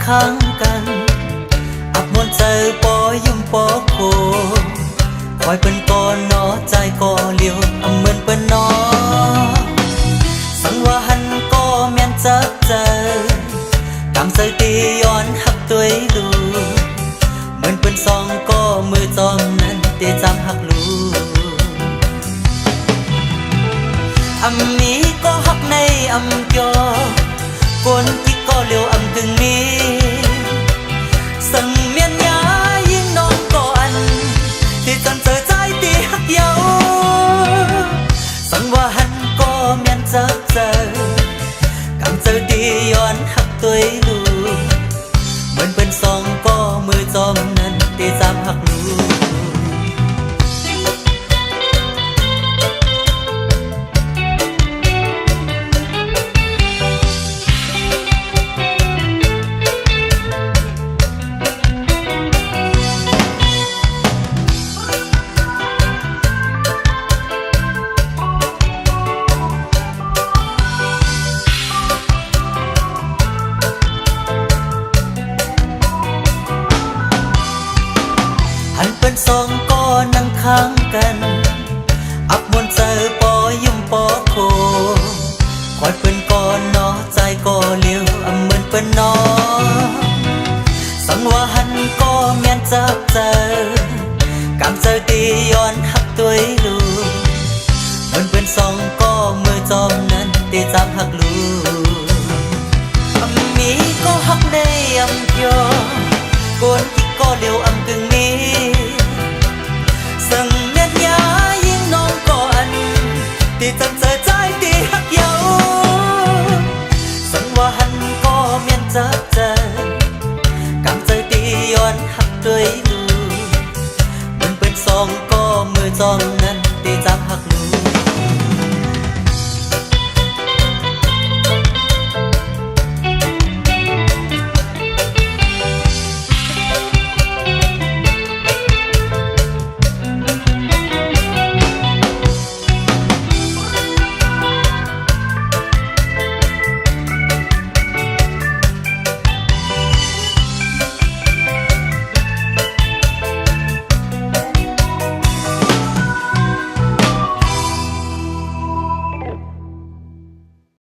ข้างกันอับมวนใจปอยุ่มปอโคคอยเป็นก่อนนอใจก่อเลี้ยวเหมือนเป็นนอสังว่าหันก็แม่นจักใจกำใจตีย้อนหักตัวดูเหมือนเป็นซองก็มือจอมนั้นตีจำหักลูมีก็หักในยอกวนที่ก็เลี้ยวถึงมีสังเมียนยายิ่งน้องก่อนที่จำเจอใจที่หักเยาสังว่าหันก็เมียนจักเจอกำเจอตีย้อนหักตัวลูเหมือนเป็นซองก็มือจอมนั้นตีจำหักลูเป็นสองก็นั่งข้างกันอับมวนใจปอยุ่มปอโคคอยเป็นก่อนนอใจก็เลี้ยวเหมือนเป็นนอสังว่าหันก็เมียนจับใจกำใจตีย้อนหักตัวลูเหมือนเป็นสองก็มือจอมนั้นตีจำหักลูมีก็หักได้ยอกวนที่ก็เลี้ยวกึ่งมีสังเมียนยายิ่งน้องก่อนที่จำเจอใจที่หักเยาสังว่าหันก็เมียนจับใจกำใจตีย้อนหักด้วยดูมันเป็นซองก็มือจอง